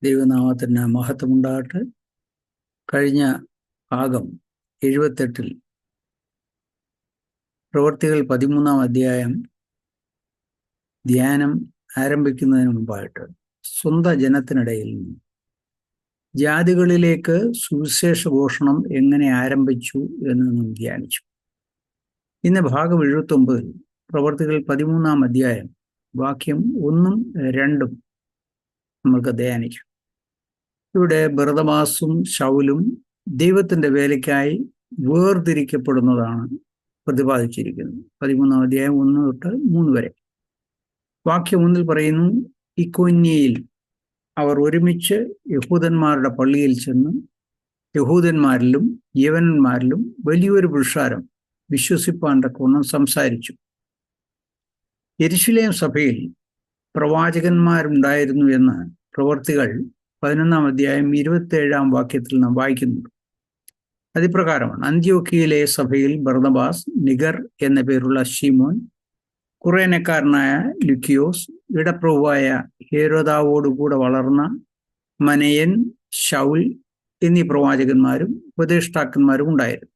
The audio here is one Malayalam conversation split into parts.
ദൈവനാമത്തിന് മഹത്വമുണ്ടാകട്ടെ. കഴിഞ്ഞ ഭാഗം 78 പ്രവൃത്തികൾ 13 അധ്യായം ധ്യാനം ആരംഭിക്കുന്നതിന് മുമ്പായിട്ട് സ്വന്തം ജനത്തിനിടയിൽ നിന്ന് ജാതികളിലേക്ക് സുവിശേഷ ഘോഷണം എങ്ങനെ ആരംഭിച്ചു എന്ന് നാം ധ്യാനിച്ചു. ഇന്ന് ഭാഗം 79 പ്രവൃത്തികൾ 13 അധ്യായം വാക്യം 1, 2 നമ്മൾക്ക് ധ്യാനിക്കാം. ഇവിടെ ബർന്നബാസും ശൗലും ദൈവത്തിൻ്റെ വേലയ്ക്കായി വേർതിരിക്കപ്പെടുന്നതാണ് പ്രതിപാദിച്ചിരിക്കുന്നത്. 13 അധ്യായം 1 തൊട്ട് 3 വരെ. വാക്യം 1 പറയുന്നു, ഇക്കോന്യയിൽ അവർ ഒരുമിച്ച് യഹൂദന്മാരുടെ പള്ളിയിൽ ചെന്ന് യഹൂദന്മാരിലും യവനന്മാരിലും വലിയൊരു പുരുഷാരം വിശ്വസിപ്പാൻ തക്കവണ്ണം സംസാരിച്ചു. യെരുശലേം സഭയിൽ പ്രവാചകന്മാരുണ്ടായിരുന്നു എന്ന് പ്രവൃത്തികൾ 11 അധ്യായം 27 വാക്യത്തിൽ നാം വായിക്കുന്നുണ്ട്. അതിപ്രകാരമാണ് അന്ത്യോക്യയിലെ സഭയിൽ ബർന്നബാസ്, നിഗർ എന്ന പേരുള്ള ശീമോൻ, കുറേനക്കാരനായ ലുക്കിയോസ്, ഇടപ്രഭുവായ ഹേരോദാവോടുകൂടെ വളർന്ന മനയൻ, ശൗൽ എന്നീ പ്രവാചകന്മാരും ഉപദേഷ്ടാക്കന്മാരും ഉണ്ടായിരുന്നു.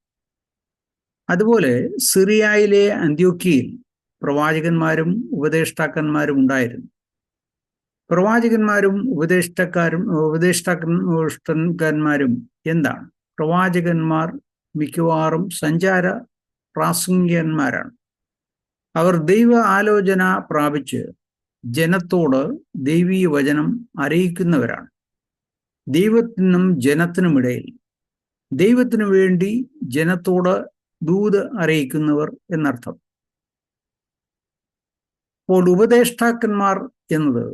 അതുപോലെ സിറിയയിലെ അന്ത്യോക്യയിൽ പ്രവാചകന്മാരും ഉപദേഷ്ടാക്കന്മാരും ഉണ്ടായിരുന്നു. പ്രവാചകന്മാരും ഉപദേഷ്ടാക്കന്മാരും എന്താണ്? പ്രവാചകന്മാർ മിക്കവാറും സഞ്ചാര പ്രാസംഗികന്മാരാണ്. അവർ ദൈവ ആലോചന പ്രാപിച്ച് ജനത്തോട് ദൈവീയ വചനം അറിയിക്കുന്നവരാണ്. ദൈവത്തിനും ജനത്തിനുമിടയിൽ ദൈവത്തിനു വേണ്ടി ജനത്തോട് ദൂത് അറിയിക്കുന്നവർ എന്നർത്ഥം. അപ്പോൾ ഉപദേഷ്ടാക്കന്മാർ എന്നത്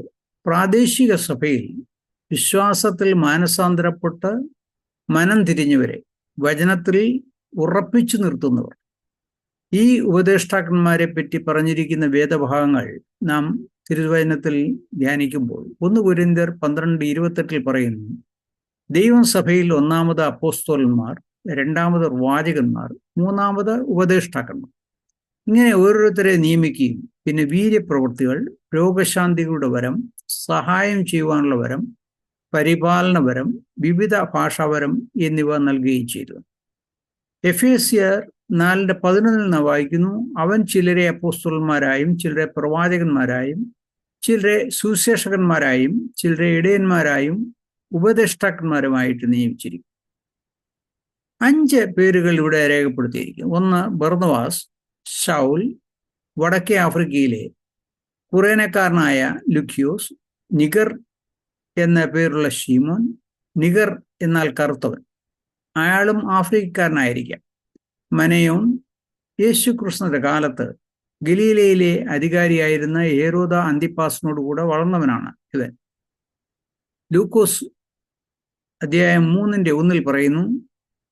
പ്രാദേശിക സഭയിൽ വിശ്വാസത്തിൽ മാനസാന്തരപ്പെട്ട് മനം തിരിഞ്ഞവരെ വചനത്തിൽ ഉറപ്പിച്ചു നിർത്തുന്നവർ. ഈ ഉപദേഷ്ടാക്കന്മാരെ പറ്റി പറഞ്ഞിരിക്കുന്ന വേദഭാഗങ്ങൾ നാം തിരുവചനത്തിൽ ധ്യാനിക്കുമ്പോൾ 1 കൊരിന്ത്യർ 12:28 പറയുന്നു, ദൈവം സഭയിൽ 1 അപ്പോസ്തലന്മാർ, 2 പ്രവാചകന്മാർ, 3 ഉപദേഷ്ടാക്കന്മാർ, ഇങ്ങനെ ഓരോരുത്തരെ നിയമിക്കുകയും പിന്നെ വീര്യപ്രവൃത്തികൾ, രോഗശാന്തികളുടെ വരം, സഹായം ചെയ്യുവാനുള്ള വരം, പരിപാലന വരം, വിവിധ ഭാഷാവരം എന്നിവ നൽകുകയും ചെയ്തു. എഫേസ്യർ 4:11 വായിക്കുന്നു, അവൻ ചിലരെ അപ്പോസ്തലന്മാരായും ചിലരെ പ്രവാചകന്മാരായും ചിലരെ സുവിശേഷകന്മാരായും ചിലരെ ഇടയന്മാരായും ഉപദേഷ്ടാക്കന്മാരുമായിട്ട് നിയമിച്ചിരിക്കും. 5 പേരുകൾ ഇവിടെ രേഖപ്പെടുത്തിയിരിക്കും. 1 ബർന്നബാസ്, ശൗൽ, വടക്കേ ആഫ്രിക്കയിലെ കുറേനക്കാരനായ ലുക്കിയോസ്, നിഗർ എന്ന പേരുള്ള ശീമോൻ. നിഗർ എന്നാൽ കറുത്തവൻ, അയാളും ആഫ്രിക്കക്കാരനായിരിക്കാം. മനയോൻ യേശു ക്രിസ്തുവിന്റെ കാലത്ത് ഗലീലയിലെ അധികാരിയായിരുന്ന ഹേരോദ അന്തിപ്പാസിനോടുകൂടെ വളർന്നവനാണ് ഇവൻ. ലൂക്കോസ് അധ്യായം 3:1 പറയുന്നു,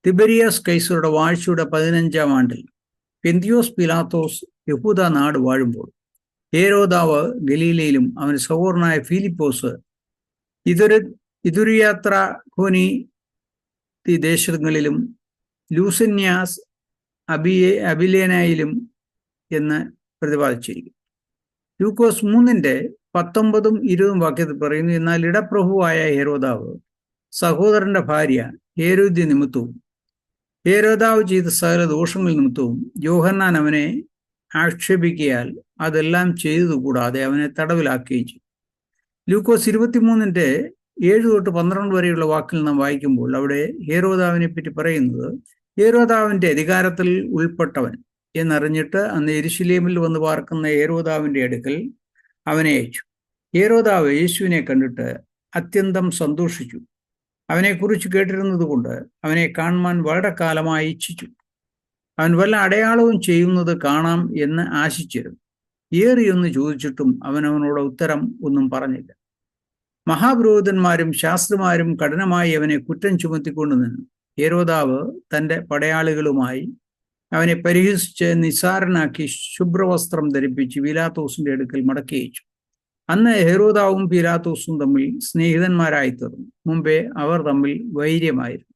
തിബരിയാസ് കൈസറുടെ വാഴ്ചയുടെ 15-ാം ആണ്ടിൽ പെന്തിയോസ് പീലാത്തോസ് യഹൂദ നാട് വാഴുമ്പോൾ ഹേരോദാവ് ഗലീലയിലും അവന് സഹോദരനായ ഫിലിപ്പോസ് ഇതുര്യാത്ര ഖോനി ദേശങ്ങളിലും ലൂസന്യാസ് അബിലേനയിലും എന്ന് പ്രതിപാദിച്ചിരിക്കും. ലൂക്കോസ് 3:19-20 വാക്യത്തിൽ പറയുന്നു, എന്നാൽ ഇടപ്രഭുവായ ഹേരോദാവ് സഹോദരന്റെ ഭാര്യ ഹേരോദ്യ നിമിത്തവും ഹേരോദാവ് ചെയ്ത സകല ദോഷങ്ങൾ നിമിത്തവും യോഹന്നാൻ അവനെ ആക്ഷേപിക്കയാൽ അതെല്ലാം ചെയ്തതുകൂടാതെ അവനെ തടവിലാക്കുകയും ചെയ്തു. ലൂക്കോസ് 23:7-12 വരെയുള്ള വാക്കിൽ നാം വായിക്കുമ്പോൾ അവിടെ ഹേരോദാവിനെ പറ്റി പറയുന്നത്, ഹേരോദാവിന്റെ അധികാരത്തിൽ ഉൾപ്പെട്ടവൻ എന്നറിഞ്ഞിട്ട് അന്ന് യെരുശലേമിൽ വന്ന് പാർക്കുന്ന ഹേരോദാവിന്റെ അടുക്കൽ അവനെ അയച്ചു. ഹേരോദാവ് യേശുവിനെ കണ്ടിട്ട് അത്യന്തം സന്തോഷിച്ചു. അവനെക്കുറിച്ച് കേട്ടിരുന്നത് കൊണ്ട് അവനെ കാണുവാൻ വളരെ കാലമായി ഇച്ഛിച്ചു. അവൻ വല്ല അടയാളവും ചെയ്യുന്നത് കാണാം എന്ന് ആശിച്ചിരുന്നു. ഏറിയൊന്ന് ചോദിച്ചിട്ടും അവനവനോട് ഉത്തരം ഒന്നും പറഞ്ഞില്ല. മഹാപുരോഹിതന്മാരും ശാസ്ത്രിമാരും കഠിനമായി അവനെ കുറ്റം ചുമത്തിക്കൊണ്ടു നിന്നു. ഹേരോദാവ് തൻ്റെ പടയാളികളുമായി അവനെ പരിഹസിച്ച് നിസ്സാരനാക്കി ശുഭ്രവസ്ത്രം ധരിപ്പിച്ച് പീലാത്തോസിന്റെ അടുക്കൽ മടക്കി അയച്ചു. അന്ന് ഹെരോദാവും പീലാത്തോസും തമ്മിൽ സ്നേഹിതന്മാരായി തീർന്നു. മുമ്പേ അവർ തമ്മിൽ വൈര്യമായിരുന്നു.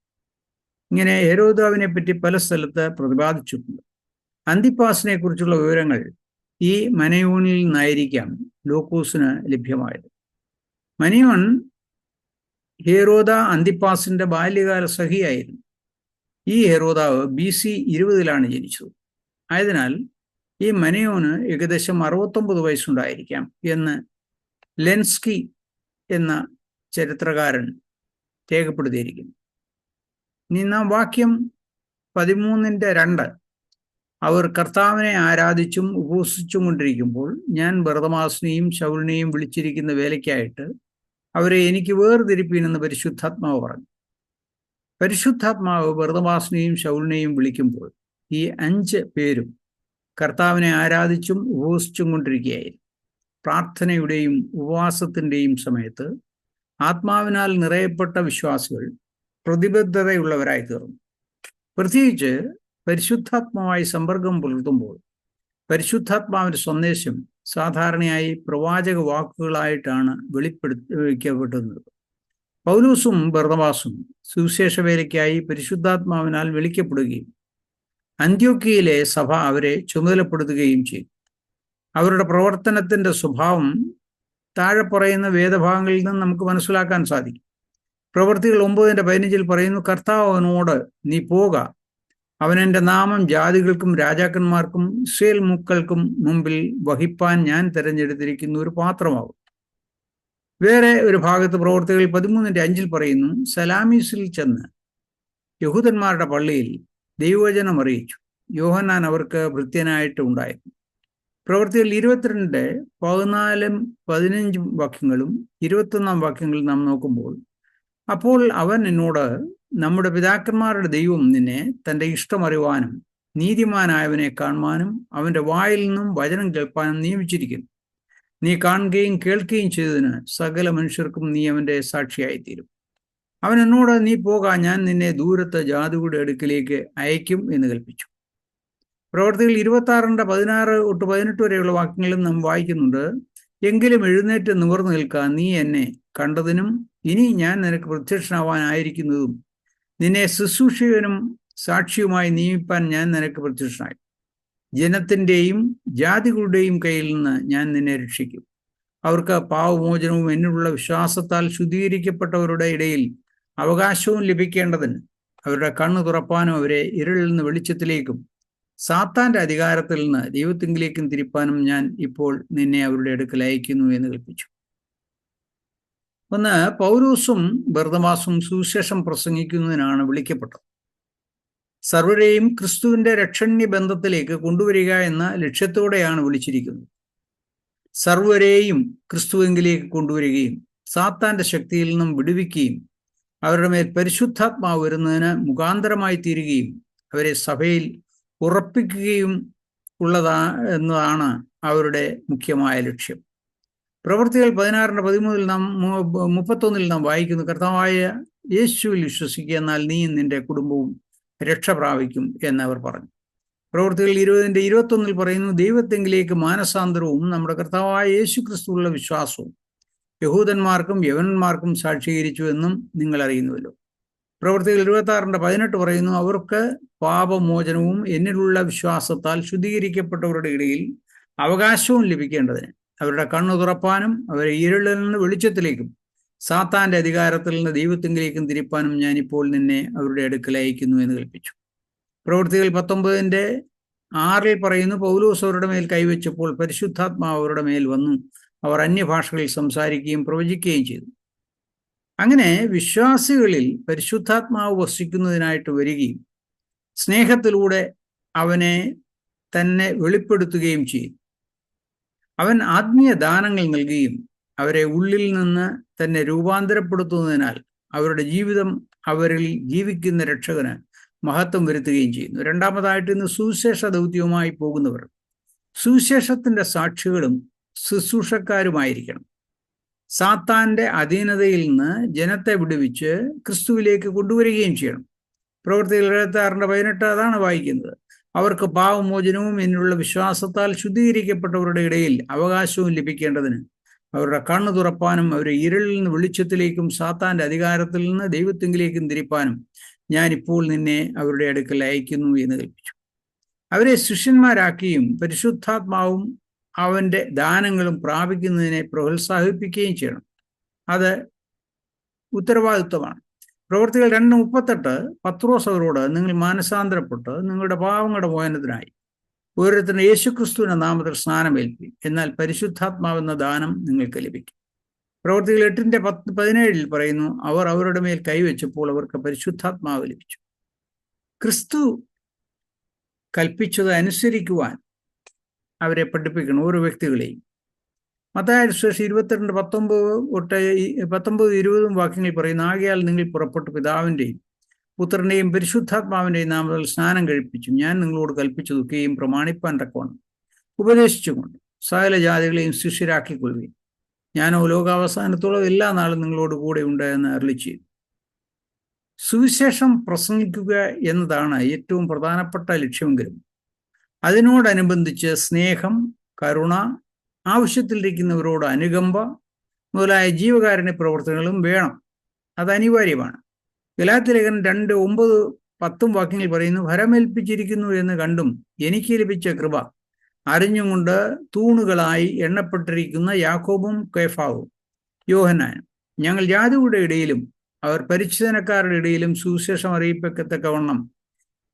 ഇങ്ങനെ ഹെരോദാവിനെ പറ്റി പല സ്ഥലത്ത് പ്രതിപാദിച്ചിട്ടുണ്ട്. അന്തിപ്പാസിനെ കുറിച്ചുള്ള വിവരങ്ങൾ ഈ മനയോനിൽ നിന്നായിരിക്കാം ലൂക്കോസിന് ലഭ്യമായത്. മനയോൻ ഹേരോദ അന്തിപ്പാസിന്റെ ബാല്യകാല സഖിയായിരുന്നു. ഈ ഹെരോദാവ് BC 20 ജനിച്ചത്. ആയതിനാൽ ഈ മനയോന് ഏകദേശം 69 വയസ്സുണ്ടായിരിക്കാം എന്ന് ലെൻസ്കി എന്ന ചരിത്രകാരൻ രേഖപ്പെടുത്തിയിരിക്കുന്നു. ഇനി നാം വാക്യം 13:2 അവർ കർത്താവിനെ ആരാധിച്ചും ഉപവസിച്ചും കൊണ്ടിരിക്കുമ്പോൾ ഞാൻ ബർന്നബാസിനെയും ശൗലിനെയും വിളിച്ചിരിക്കുന്ന വേലയ്ക്കായിട്ട് അവരെ എനിക്ക് വേർതിരിപ്പീനെന്ന് പരിശുദ്ധാത്മാവ് പറഞ്ഞു. പരിശുദ്ധാത്മാവ് ബർന്നബാസിനെയും ശൗലിനെയും വിളിക്കുമ്പോൾ ഈ 5 പേരും കർത്താവിനെ ആരാധിച്ചും ഉപവസിച്ചും കൊണ്ടിരിക്കുകയായിരുന്നു. പ്രാർത്ഥനയുടെയും ഉപവാസത്തിൻ്റെയും സമയത്ത് ആത്മാവിനാൽ നിറയപ്പെട്ട വിശ്വാസികൾ പ്രതിബദ്ധതയുള്ളവരായി തീർന്നു. പ്രത്യേകിച്ച് പരിശുദ്ധാത്മാവുമായി സമ്പർക്കം പുലർത്തുമ്പോൾ പരിശുദ്ധാത്മാവിൻ്റെ സന്ദേശം സാധാരണയായി പ്രവാചക വാക്കുകളായിട്ടാണ് വെളിപ്പെടുത്തപ്പെടുന്നത്. പൗലോസും ബർന്നബാസും സുവിശേഷ വേലയ്ക്കായി പരിശുദ്ധാത്മാവിനാൽ വിളിക്കപ്പെടുകയും അന്ത്യോക്യയിലെ സഭ അവരെ ചുമതലപ്പെടുത്തുകയും ചെയ്തു. അവരുടെ പ്രവർത്തനത്തിൻ്റെ സ്വഭാവം താഴെ പറയുന്ന വേദഭാഗങ്ങളിൽ നിന്ന് നമുക്ക് മനസ്സിലാക്കാൻ സാധിക്കും. പ്രവൃത്തികൾ 9:15 പറയുന്നു, കർത്താവ് അവനോട് നീ പോക, അവൻ എൻ്റെ നാമം ജാതികൾക്കും രാജാക്കന്മാർക്കും ഇസ്രായേൽ മക്കൾക്കും മുമ്പിൽ വഹിപ്പാൻ ഞാൻ തിരഞ്ഞെടുത്തിരിക്കുന്ന ഒരു പാത്രമാകും. വേറെ ഒരു ഭാഗത്ത് പ്രവൃത്തികൾ 13:5 പറയുന്നു, സലാമീസിൽ ചെന്ന് യഹൂദന്മാരുടെ പള്ളിയിൽ ദൈവവചനം അറിയിച്ചു. യോഹന്നാൻ അവർക്ക് ഭൃത്യനായിട്ട് ഉണ്ടായിരുന്നു. പ്രവൃത്തികൾ 22:14-15 വാക്യങ്ങളും 21 വാക്യങ്ങളും നാം നോക്കുമ്പോൾ, അപ്പോൾ അവൻ എന്നോട്, നമ്മുടെ പിതാക്കന്മാരുടെ ദൈവം നിന്നെ തൻ്റെ ഇഷ്ടം അറിയുവാനും നീതിമാനായവനെ കാണുവാനും അവൻ്റെ വായിൽ നിന്നും വചനം കേൾപ്പാനും നിയമിച്ചിരിക്കുന്നു. നീ കാണുകയും കേൾക്കുകയും ചെയ്തതിന് സകല മനുഷ്യർക്കും നീ അവൻ്റെ സാക്ഷിയായിത്തീരും. അവൻ എന്നോട്, നീ പോക, ഞാൻ നിന്നെ ദൂരത്ത് ജാതികളുടെ അടുക്കിലേക്ക് അയക്കും എന്ന് കൽപ്പിച്ചു. പ്രവർത്തികൾ 26:16-18 വരെയുള്ള വാക്യങ്ങളും നാം വായിക്കുന്നുണ്ട്. എങ്കിലും എഴുന്നേറ്റ് നിവർന്നു നിൽക്കാൻ നീ എന്നെ കണ്ടതിനും ഇനി ഞാൻ നിനക്ക് പ്രത്യക്ഷനാവാനായിരിക്കുന്നതും നിന്നെ ശുശ്രൂഷകനും സാക്ഷിയുമായി നിയമിപ്പാൻ ഞാൻ നിനക്ക് പ്രത്യക്ഷനായി. ജനത്തിൻ്റെയും ജാതികളുടെയും കയ്യിൽ നിന്ന് ഞാൻ നിന്നെ രക്ഷിക്കും. അവർക്ക് പാവമോചനവും എന്നിലുള്ള വിശ്വാസത്താൽ ശുദ്ധീകരിക്കപ്പെട്ടവരുടെ ഇടയിൽ അവകാശവും ലഭിക്കേണ്ടതിന് അവരുടെ കണ്ണ് തുറപ്പാനും അവരെ ഇരുളിൽ നിന്ന് വെളിച്ചത്തിലേക്കും സാത്താന്റെ അധികാരത്തിൽ നിന്ന് ദൈവത്തിങ്കിലേക്കും തിരിപ്പാനും ഞാൻ ഇപ്പോൾ നിന്നെ അവരുടെ അടുക്കൽ അയക്കുന്നു എന്ന് കൽപ്പിച്ചു. ഒന്ന്, പൗലോസും ബർന്നബാസും സുവിശേഷം പ്രസംഗിക്കുന്നതിനാണ് വിളിക്കപ്പെട്ടത്. സർവരെയും ക്രിസ്തുവിന്റെ രക്ഷണ്യ ബന്ധത്തിലേക്ക് കൊണ്ടുവരിക എന്ന ലക്ഷ്യത്തോടെയാണ് വിളിച്ചിരിക്കുന്നത്. സർവരെയും ക്രിസ്തുവിലേക്ക് കൊണ്ടുവരികയും സാത്താന്റെ ശക്തിയിൽ നിന്നും വിടുവിക്കുകയും അവരുടെ മേൽ പരിശുദ്ധാത്മാവ് വരുന്നതിന് മുഖാന്തരമായി തീരുകയും അവരെ സഭയിൽ ഉറപ്പിക്കുകയും എന്നതാണ് അവരുടെ മുഖ്യമായ ലക്ഷ്യം. പ്രവൃത്തികൾ 16:13-31 നാം വായിക്കുന്നു, കർത്താവായ യേശുവിൽ വിശ്വസിക്കുക, എന്നാൽ നീയും നിന്റെ കുടുംബവും രക്ഷ പ്രാപിക്കും എന്നവർ പറഞ്ഞു. പ്രവൃത്തികൾ 20:21 പറയുന്നു, ദൈവത്തെങ്കിലേക്ക് മാനസാന്തരവും നമ്മുടെ കർത്താവായ യേശു ക്രിസ്തുവിലുള്ള വിശ്വാസവും യഹൂദന്മാർക്കും യവനന്മാർക്കും സാക്ഷീകരിച്ചു എന്നും നിങ്ങൾ അറിയുന്നുവല്ലോ. പ്രവൃത്തികൾ 26:18 പറയുന്നു, അവർക്ക് പാപമോചനവും എന്നിലുള്ള വിശ്വാസത്താൽ ശുദ്ധീകരിക്കപ്പെട്ടവരുടെ ഇടയിൽ അവകാശവും ലഭിക്കേണ്ടതിന് അവരുടെ കണ്ണു തുറപ്പാനും അവരെ ഇരുളിൽ നിന്ന് വെളിച്ചത്തിലേക്കും സാത്താന്റെ അധികാരത്തിൽ നിന്ന് ദൈവത്തിങ്കിലേക്കും തിരിപ്പാനും ഞാനിപ്പോൾ നിന്നെ അവരുടെ അടുക്കൽ അയക്കുന്നു എന്ന് കൽപ്പിച്ചു. പ്രവൃത്തികൾ 19:6 പറയുന്നു, പൗലോസ് അവരുടെ മേൽ കൈവച്ചപ്പോൾ പരിശുദ്ധാത്മാവ് അവരുടെ മേൽ വന്നു, അവർ അന്യഭാഷകളിൽ സംസാരിക്കുകയും പ്രവചിക്കുകയും ചെയ്തു. അങ്ങനെ വിശ്വാസികളിൽ പരിശുദ്ധാത്മാവ് വസിക്കുന്നതിനായിട്ട് വരികയും സ്നേഹത്തിലൂടെ അവനെ തന്നെ വെളിപ്പെടുത്തുകയും ചെയ്യും. അവൻ ആത്മീയ ദാനങ്ങൾ നൽകുകയും അവരെ ഉള്ളിൽ നിന്ന് തന്നെ രൂപാന്തരപ്പെടുത്തുന്നതിനാൽ അവരുടെ ജീവിതം അവരിൽ ജീവിക്കുന്ന രക്ഷകന് മഹത്വം വരുത്തുകയും ചെയ്യുന്നു. രണ്ടാമതായിട്ട് ഇന്ന് സുവിശേഷ ദൗത്യവുമായി പോകുന്നവർ സുവിശേഷത്തിന്റെ സാക്ഷികളും ശുശ്രൂഷക്കാരുമായിരിക്കണം. സാത്താന്റെ അധീനതയിൽ നിന്ന് ജനത്തെ വിടുവിച്ച് ക്രിസ്തുവിലേക്ക് കൊണ്ടുവരികയും ചെയ്യണം. പ്രവൃത്തികൾ 26:18 അതാണ് വായിക്കുന്നത്, അവർക്ക് പാവമോചനവും എന്നിലുള്ള വിശ്വാസത്താൽ ശുദ്ധീകരിക്കപ്പെട്ടവരുടെ ഇടയിൽ അവകാശവും ലഭിക്കേണ്ടതിന് അവരുടെ കണ്ണു തുറപ്പാനും അവരെ ഇരുളിൽ നിന്ന് വെളിച്ചത്തിലേക്കും സാത്താന്റെ അധികാരത്തിൽ നിന്ന് ദൈവത്തിങ്കിലേക്കും തിരിപ്പാനും ഞാനിപ്പോൾ നിന്നെ അവരുടെ അടുക്കൽ അയക്കുന്നു എന്ന് കൽപ്പിച്ചു. അവരെ ശിഷ്യന്മാരാക്കിയും പരിശുദ്ധാത്മാവും അവന്റെ ദാനങ്ങളും പ്രാപിക്കുന്നതിനെ പ്രോത്സാഹിപ്പിക്കുകയും ചെയ്യണം. അത് ഉത്തരവാദിത്വമാണ്. പ്രവൃത്തികൾ 2:38 പത്രോസ് അവരോട്, നിങ്ങൾ മാനസാന്തരപ്പെട്ട് നിങ്ങളുടെ പാവങ്ങളുടെ മോചനത്തിനായി ഓരോരുത്തരും യേശുക്രിസ്തുവിന്റെ നാമത്തിൽ സ്നാനമേൽപ്പി, എന്നാൽ പരിശുദ്ധാത്മാവെന്ന ദാനം നിങ്ങൾക്ക് ലഭിക്കും. പ്രവൃത്തികൾ 8:17 പറയുന്നു, അവർ അവരുടെ മേൽ കൈവച്ചപ്പോൾ അവർക്ക് പരിശുദ്ധാത്മാവ് ലഭിച്ചു. ക്രിസ്തു കൽപ്പിച്ചത് അനുസരിക്കുവാൻ അവരെ പഠിപ്പിക്കണം, ഓരോ വ്യക്തികളെയും. മത്തായി സുവിശേഷം 22:19-20 വാക്യങ്ങളിൽ പറയുന്നു, ആകയാൽ നിങ്ങൾ പുറപ്പെട്ട് പിതാവിൻ്റെയും പുത്രൻ്റെയും പരിശുദ്ധാത്മാവിൻ്റെയും നാമത്തിൽ സ്നാനം കഴിപ്പിച്ചു, ഞാൻ നിങ്ങളോട് കൽപ്പിച്ചതൊക്കെയും പ്രമാണിപ്പാൻ തക്കവണ്ണം ഉപദേശിച്ചുകൊണ്ട് സകല ജാതികളെയും ശിഷ്യരാക്കിക്കൊള്ളുകയും ഞാനോ ലോകാവസാനത്തോളം എല്ലാ നാളും നിങ്ങളോട് കൂടെ ഉണ്ട് എന്ന് അരുളിച്ചെയ്തു. സുവിശേഷം പ്രസംഗിക്കുക എന്നതാണ് ഏറ്റവും പ്രധാനപ്പെട്ട ലക്ഷ്യമെങ്കിലും അതിനോടനുബന്ധിച്ച് സ്നേഹം, കരുണ, ആവശ്യത്തിലിരിക്കുന്നവരോട് അനുകമ്പ മുതലായ ജീവകാരുണ്യ പ്രവർത്തനങ്ങളും വേണം. അത് അനിവാര്യമാണ്. ഗലാത്യലേഖനം 2:9-10 വാക്യങ്ങൾ പറയുന്നു, ഭരമേൽപ്പിച്ചിരിക്കുന്നു എന്ന് കണ്ടും എനിക്ക് ലഭിച്ച കൃപ അറിഞ്ഞുകൊണ്ട് തൂണുകളായി എണ്ണപ്പെട്ടിരിക്കുന്ന യാക്കോബും കേഫാവും യോഹന്നാനും ഞങ്ങൾ ജാതികളുടെ ഇടയിലും അവർ പരിച്ഛേദനക്കാരുടെ ഇടയിലും സുവിശേഷം അറിയിക്കത്തക്കവണ്ണം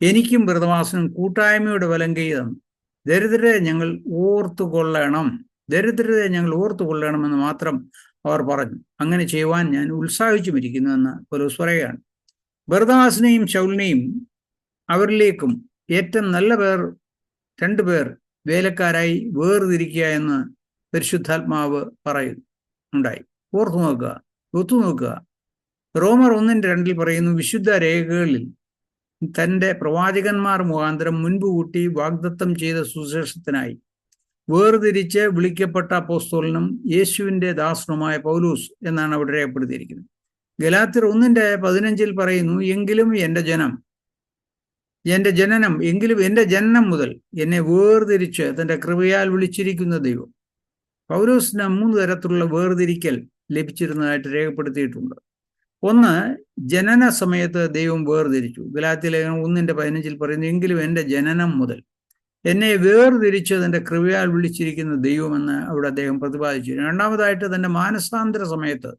എനിക്കും ബർന്നബാസിനും കൂട്ടായ്മയുടെ വലങ്കൈ തന്നു. ദരിദ്രരെ ഞങ്ങൾ ഓർത്തുകൊള്ളണമെന്ന് മാത്രം അവർ പറഞ്ഞു. അങ്ങനെ ചെയ്യുവാൻ ഞാൻ ഉത്സാഹിച്ചുമിരിക്കുന്നുവെന്ന് പൗലോസ് പറയുകയാണ്. ബർന്നബാസിനെയും ശൗലിനെയും അവരിലേക്കും ഏറ്റവും നല്ല 2 പേർ വേലക്കാരായി വേർതിരിക്കുക എന്ന് പരിശുദ്ധാത്മാവ് ഉണ്ടായി. ഒത്തുനോക്കുക. റോമർ 1:2 പറയുന്നു, വിശുദ്ധ രേഖകളിൽ തൻ്റെ പ്രവാചകന്മാർ മുഖാന്തരം മുൻപ് കൂട്ടി വാഗ്ദത്തം ചെയ്ത സുവിശേഷത്തിനായി വേർതിരിച്ച് വിളിക്കപ്പെട്ട അപ്പോസ്തലനും യേശുവിൻ്റെ ദാസനുമായ പൗലോസ് എന്നാണ് അവിടെ രേഖപ്പെടുത്തിയിരിക്കുന്നത്. ഗലാത്യർ 1:15 പറയുന്നു, എങ്കിലും എൻ്റെ ജനനം മുതൽ എന്നെ വേർതിരിച്ച് തൻ്റെ കൃപയാൽ വിളിച്ചിരിക്കുന്ന ദൈവം. പൗലോസിന് 3 തരത്തിലുള്ള വേർതിരിക്കൽ ലഭിച്ചിരുന്നതായിട്ട് രേഖപ്പെടുത്തിയിട്ടുണ്ട്. ഒന്ന്, ജനന സമയത്ത് ദൈവം വേർതിരിച്ചു. ഗലാത്യലേഖനം 1:15 പറയുന്നു, എങ്കിലും എൻ്റെ ജനനം മുതൽ എന്നെ വേർതിരിച്ച് തൻ്റെ കൃപയാൽ വിളിച്ചിരിക്കുന്ന ദൈവമെന്ന് അവിടെ അദ്ദേഹം പ്രതിപാദിച്ചു. രണ്ടാമതായിട്ട് തൻ്റെ മാനസാന്തര സമയത്ത്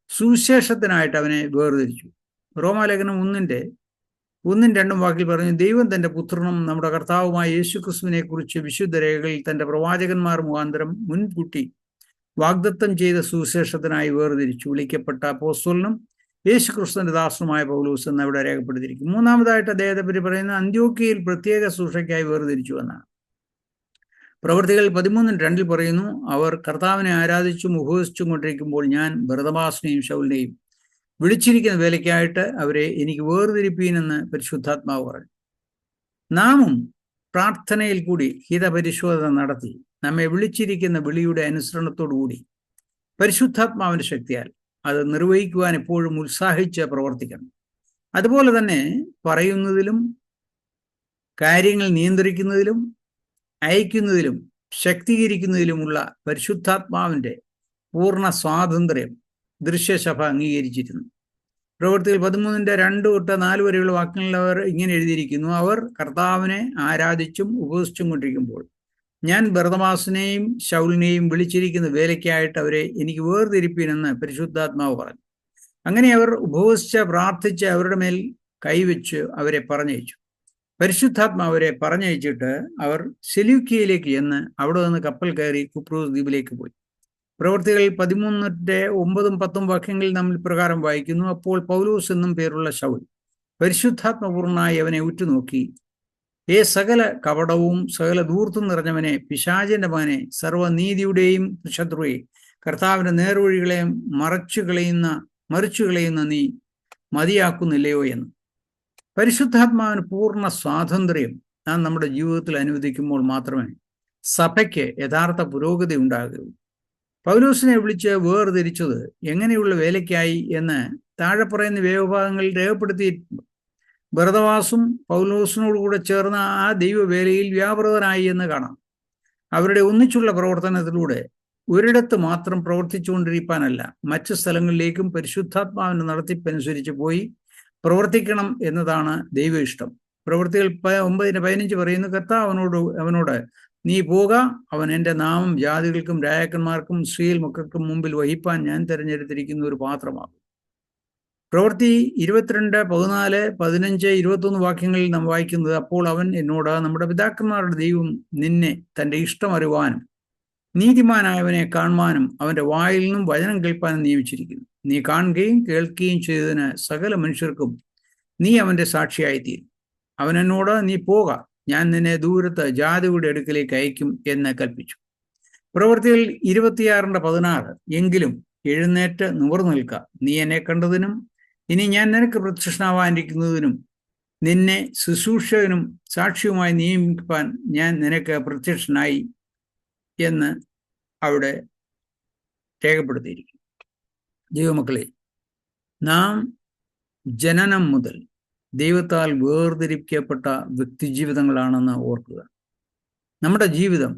സുവിശേഷത്തിനായിട്ട് അവനെ വേർതിരിച്ചു. റോമാലേഖനം 1:2 വാക്കിൽ പറഞ്ഞു, ദൈവം തൻ്റെ പുത്രനും നമ്മുടെ കർത്താവുമായ യേശുക്രിസ്തുവിനെ കുറിച്ച് വിശുദ്ധ രേഖകളിൽ തൻ്റെ പ്രവാചകന്മാർ മുഖാന്തരം മുൻകൂട്ടി വാഗ്ദത്തം ചെയ്ത സുവിശേഷത്തിനായി വേർതിരിച്ചു വിളിക്കപ്പെട്ട അപ്പോസ്തലനും യേശുക്രിസ്തുവിന്റെ ദാസനുമായ പൗലോസ് എന്ന് അവിടെ രേഖപ്പെടുത്തിയിരിക്കും. മൂന്നാമതായിട്ട് അദ്ദേഹത്തെ പറ്റി പറയുന്നത് അന്ത്യോക്യയിൽ പ്രത്യേക ശുശ്രൂഷയ്ക്കായി വേർതിരിച്ചു എന്നാണ്. പ്രവൃത്തികൾ 13:2 പറയുന്നു, അവർ കർത്താവിനെ ആരാധിച്ചും ഉപവസിച്ചും കൊണ്ടിരിക്കുമ്പോൾ ഞാൻ ബർന്നബാസിനെയും ശൗലിനെയും വിളിച്ചിരിക്കുന്ന വേലയ്ക്കായിട്ട് അവരെ എനിക്ക് വേർതിരിപ്പീനെന്ന് പരിശുദ്ധാത്മാവ് പറഞ്ഞു. നാമും പ്രാർത്ഥനയിൽ കൂടി ഹിതപരിശോധന നടത്തി നമ്മെ വിളിച്ചിരിക്കുന്ന വിളിയുടെ അനുസരണത്തോടുകൂടി പരിശുദ്ധാത്മാവിന്റെ ശക്തിയാൽ അത് നിർവഹിക്കുവാൻ എപ്പോഴും ഉത്സാഹിച്ച് പ്രവർത്തിക്കണം. അതുപോലെ തന്നെ പറയുന്നതിലും കാര്യങ്ങൾ നിയന്ത്രിക്കുന്നതിലും അയക്കുന്നതിലും ശക്തീകരിക്കുന്നതിലുമുള്ള പരിശുദ്ധാത്മാവിൻ്റെ പൂർണ്ണ സ്വാതന്ത്ര്യം ദൃശ്യസഭ അംഗീകരിച്ചിരുന്നു. പ്രവൃത്തികൾ 13:2-4 വരെയുള്ള വാക്യങ്ങളിൽ അവർ ഇങ്ങനെ എഴുതിയിരിക്കുന്നു, അവർ കർത്താവിനെ ആരാധിച്ചും ഉപവസിച്ചും കൊണ്ടിരിക്കുമ്പോൾ ഞാൻ ബർന്നബാസിനെയും ശൗലിനെയും വിളിച്ചിരിക്കുന്ന വേലയ്ക്കായിട്ട് അവരെ എനിക്ക് വേർതിരിപ്പീനെന്ന് പരിശുദ്ധാത്മാവ് പറഞ്ഞു. അങ്ങനെ അവർ ഉപവസിച്ച് പ്രാർത്ഥിച്ച് അവരുടെ മേൽ കൈവച്ച് അവരെ പറഞ്ഞയച്ചു. പരിശുദ്ധാത്മാവ് അവരെ പറഞ്ഞയച്ചിട്ട് അവർ സെലൂക്കിയയിലേക്ക് ചെന്ന് അവിടെ നിന്ന് കപ്പൽ കയറി കുപ്രോസ് ദ്വീപിലേക്ക് പോയി. പ്രവൃത്തികൾ 13:9-10 വാക്യങ്ങളിൽ നമ്മൾ പ്രകാരം വായിക്കുന്നു, അപ്പോൾ പൗലോസ് എന്നും പേരുള്ള ശൗൽ പരിശുദ്ധാത്മപൂർണനായി അവനെ ഉറ്റുനോക്കി, സകല കപടവും സകല ധൂർത്തും നിറഞ്ഞവനെ, പിശാചിന്റെ മകനെ, സർവ്വനീതിയുടെയും ശത്രുവെ, കർത്താവിന്റെ നേർവഴികളെ മറിച്ചു കളയുന്ന നീ മതിയാക്കുന്നില്ലയോ എന്ന്. പരിശുദ്ധാത്മാവിന് പൂർണ്ണ സ്വാതന്ത്ര്യം നാം നമ്മുടെ ജീവിതത്തിൽ അനുവദിക്കുമ്പോൾ മാത്രമേ സഭയ്ക്ക് യഥാർത്ഥ പുരോഗതി ഉണ്ടാകൂ. പൗലോസിനെ വിളിച്ച് വേർതിരിച്ചത് എങ്ങനെയുള്ള വേലയ്ക്കായി എന്ന് താഴെ പറയുന്ന വേദഭാഗങ്ങളിൽ രേഖപ്പെടുത്തിയിട്ടുണ്ട്. ബർന്നബാസും പൗലോസിനോടുകൂടെ ചേർന്ന ആ ദൈവവേലയിൽ വ്യാപൃതനായി എന്ന് കാണാം. അവരുടെ ഒന്നിച്ചുള്ള പ്രവർത്തനത്തിലൂടെ ഒരിടത്ത് മാത്രം പ്രവർത്തിച്ചുകൊണ്ടിരിക്കാനല്ല, മറ്റു സ്ഥലങ്ങളിലേക്കും പരിശുദ്ധാത്മാവിന്റെ നടത്തിപ്പനുസരിച്ച് പോയി പ്രവർത്തിക്കണം എന്നതാണ് ദൈവ ഇഷ്ടം. പ്രവൃത്തികൾ 9:15 പറയുന്നു, കർത്താവ് അവനോട് നീ പോക, അവൻ എൻ്റെ നാമം ജാതികൾക്കും രാജാക്കന്മാർക്കും ഇസ്രായേൽ മക്കൾക്കും മുമ്പിൽ വഹിപ്പാൻ ഞാൻ തിരഞ്ഞെടുത്തിരിക്കുന്ന ഒരു പാത്രമാകും. പ്രവൃത്തി 22, 14, 15, 21 വാക്യങ്ങളിൽ നാം വായിക്കുന്നത്, അപ്പോൾ അവൻ എന്നോട്, നമ്മുടെ പിതാക്കന്മാരുടെ ദൈവം നിന്നെ തൻ്റെ ഇഷ്ടം അറിവാനും നീതിമാനായവനെ കാണുവാനും അവൻ്റെ വായിൽ നിന്നും വചനം കേൾപ്പാനും നിയമിച്ചിരിക്കുന്നു. നീ കാണുകയും കേൾക്കുകയും ചെയ്തതിന് സകല മനുഷ്യർക്കും നീ അവൻ്റെ സാക്ഷിയായിത്തീരും. അവൻ എന്നോട്, നീ പോക, ഞാൻ നിന്നെ ദൂരത്ത് ജാതിയുടെ അടുക്കലേക്ക് അയക്കും എന്ന് കൽപ്പിച്ചു. പ്രവൃത്തികൾ 26:16, എങ്കിലും എഴുന്നേറ്റ് നിവർന്നു നിൽക്ക, നീ എന്നെ കണ്ടതിനും ഇനി ഞാൻ നിനക്ക് പ്രത്യക്ഷനാവാനിരിക്കുന്നതിനും നിന്നെ ശുശ്രൂഷകനും സാക്ഷിയുമായി നിയമിക്കാൻ ഞാൻ നിനക്ക് പ്രത്യക്ഷനായി എന്ന് അവിടെ രേഖപ്പെടുത്തിയിരിക്കുന്നു. ദൈവമക്കളെ, നാം ജനനം മുതൽ ദൈവത്താൽ വേർതിരിക്കപ്പെട്ട വ്യക്തിജീവിതങ്ങളാണെന്ന് ഓർക്കുക. നമ്മുടെ ജീവിതം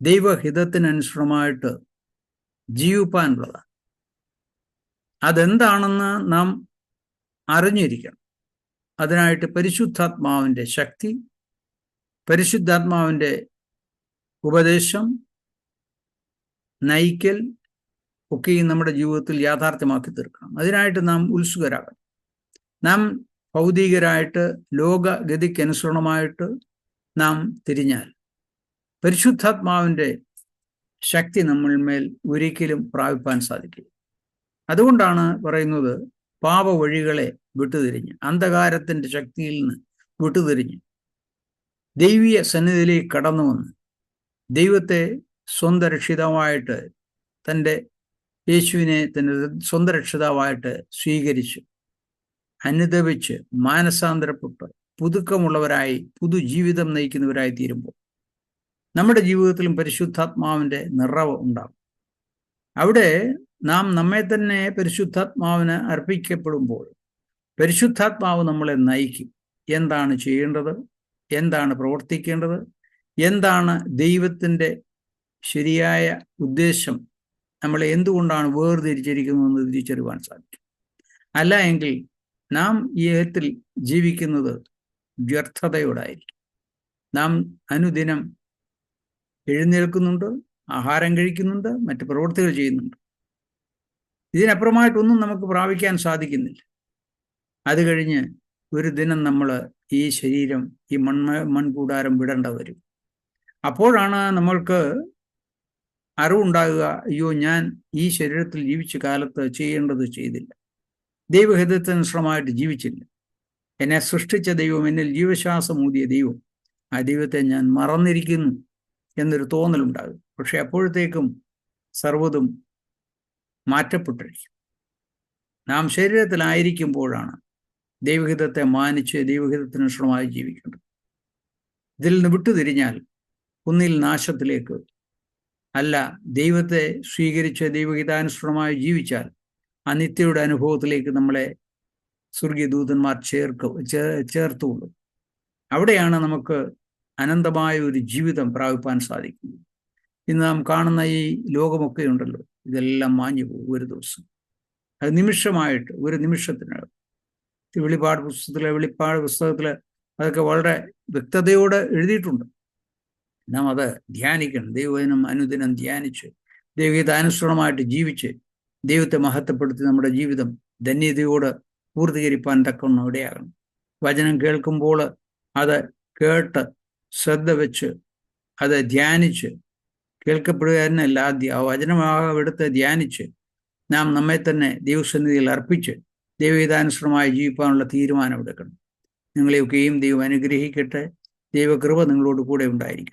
ദൈവഹിതത്തിനനുസൃതമായിട്ട് ജീവിപ്പാനുള്ളതാണ്. അതെന്താണെന്ന് നാം അറിഞ്ഞിരിക്കണം. അതിനായിട്ട് പരിശുദ്ധാത്മാവിൻ്റെ ശക്തി, പരിശുദ്ധാത്മാവിൻ്റെ ഉപദേശം, നയിക്കൽ ഒക്കെയും നമ്മുടെ ജീവിതത്തിൽ യാഥാർത്ഥ്യമാക്കി തീർക്കണം. അതിനായിട്ട് നാം ഉത്സുകരാകണം. നാം ഭൗതികരായിട്ട് ലോകഗതിക്കനുസരണമായിട്ട് നാം തിരിഞ്ഞാൽ പരിശുദ്ധാത്മാവിൻ്റെ ശക്തി നമ്മൾമേൽ ഒരിക്കലും പ്രാപിപ്പാൻ സാധിക്കില്ല. അതുകൊണ്ടാണ് പറയുന്നത്, പാപവഴികളെ വിട്ടുതിരിഞ്ഞ്, അന്ധകാരത്തിൻ്റെ ശക്തിയിൽ നിന്ന് വിട്ടുതിരിഞ്ഞ് ദൈവീയ സന്നിധിയിലേക്ക് കടന്നു വന്ന് ദൈവത്തെ സ്വന്തം രക്ഷിതാവായിട്ട്, തൻ്റെ യേശുവിനെ തൻ്റെ സ്വന്തം രക്ഷിതാവായിട്ട് സ്വീകരിച്ച് അനുദപിച്ച് മാനസാന്തരപ്പെട്ട് പുതുക്കമുള്ളവരായി പുതുജീവിതം നയിക്കുന്നവരായി തീരുമ്പോൾ നമ്മുടെ ജീവിതത്തിലും പരിശുദ്ധാത്മാവിൻ്റെ നിറവ് ഉണ്ടാകും. അവിടെ നാം നമ്മെ തന്നെ പരിശുദ്ധാത്മാവിന് അർപ്പിക്കപ്പെടുമ്പോൾ പരിശുദ്ധാത്മാവ് നമ്മളെ നയിക്കും. എന്താണ് ചെയ്യേണ്ടത്, എന്താണ് പ്രവർത്തിക്കേണ്ടത്, എന്താണ് ദൈവത്തിൻ്റെ ശരിയായ ഉദ്ദേശം, നമ്മളെ എന്തുകൊണ്ടാണ് വേർതിരിച്ചിരിക്കുന്നതെന്ന് തിരിച്ചറിയുവാൻ സാധിക്കും. അല്ല എങ്കിൽ നാം ഈ ഏഹത്തിൽ ജീവിക്കുന്നത് വ്യർത്ഥതയോടായിരിക്കും. നാം അനുദിനം എഴുന്നേൽക്കുന്നുണ്ട്, ആഹാരം കഴിക്കുന്നുണ്ട്, മറ്റ് പ്രവൃത്തികൾ ചെയ്യുന്നുണ്ട്. ഇതിനപ്പുറമായിട്ടൊന്നും നമുക്ക് പ്രാപിക്കാൻ സാധിക്കുന്നില്ല. അത് കഴിഞ്ഞ് ഒരു ദിനം നമ്മൾ ഈ ശരീരം, ഈ മൺകൂടാരം വിടേണ്ട വരും. അപ്പോഴാണ് നമ്മൾക്ക് അറിവുണ്ടാകുക, അയ്യോ, ഞാൻ ഈ ശരീരത്തിൽ ജീവിച്ച കാലത്ത് ചെയ്യേണ്ടത് ചെയ്തില്ല, ദൈവഹിതത്തിനനുസൃതമായിട്ട് ജീവിച്ചില്ല, എന്നെ സൃഷ്ടിച്ച ദൈവം, എന്നിൽ ജീവശ്വാസം ഊതിയ ദൈവം, ആ ദൈവത്തെ ഞാൻ മറന്നിരിക്കുന്നു എന്നൊരു തോന്നലുണ്ടാകും. പക്ഷെ അപ്പോഴത്തേക്കും സർവ്വതും മാറ്റപ്പെട്ടിരിക്കും. നാം ശരീരത്തിലായിരിക്കുമ്പോഴാണ് ദൈവഹിതത്തെ മാനിച്ച് ദൈവഹിതത്തിനനുസൃതമായി ജീവിക്കേണ്ടത്. ഇതിൽ നിന്ന് വിട്ടുതിരിഞ്ഞാൽ ഒന്നിൽ നാശത്തിലേക്ക്, അല്ല ദൈവത്തെ സ്വീകരിച്ച് ദൈവഹിതാനുസൃതമായി ജീവിച്ചാൽ ആ നിത്യയുടെ അനുഭവത്തിലേക്ക് നമ്മളെ സ്വർഗീയ ദൂതന്മാർ ചേർത്തുകൊള്ളും. അവിടെയാണ് നമുക്ക് അനന്തമായ ഒരു ജീവിതം പ്രാപിപ്പാൻ സാധിക്കുന്നത്. ഇന്ന് നാം കാണുന്ന ഈ ലോകമൊക്കെ ഉണ്ടല്ലോ, ഇതെല്ലാം മാഞ്ഞു പോകും ഒരു ദിവസം. അത് നിമിഷമായിട്ട്, ഒരു നിമിഷത്തിനകം. വെളിപ്പാട് പുസ്തകത്തിൽ അതൊക്കെ വളരെ വ്യക്തതയോടെ എഴുതിയിട്ടുണ്ട്. നാം അത് ധ്യാനിക്കണം. ദൈവദിനം അനുദിനം ധ്യാനിച്ച് ദൈവഹിതാനുസൃതമായിട്ട് ജീവിച്ച് ദൈവത്തെ മഹത്വപ്പെടുത്തി നമ്മുടെ ജീവിതം ധന്യതയോട് പൂർത്തീകരിപ്പാൻ തക്കവണ്ണം ഇടയാകണം. വചനം കേൾക്കുമ്പോൾ അത് കേട്ട് ശ്രദ്ധ വെച്ച് അത് ധ്യാനിച്ച്, കേൾക്കപ്പെടുക തന്നെയല്ല, ആദ്യം ആ വചനമാകെടുത്ത് ധ്യാനിച്ച് നാം നമ്മെ തന്നെ ദൈവസന്നിധിയിൽ അർപ്പിച്ച് ദൈവഹിതാനുസൃതമായി ജീവിക്കാനുള്ള തീരുമാനം എടുക്കണം. നിങ്ങളെയൊക്കെയും ദൈവം അനുഗ്രഹിക്കട്ടെ. ദൈവകൃപ നിങ്ങളോട് കൂടെ ഉണ്ടായിരിക്കട്ടെ.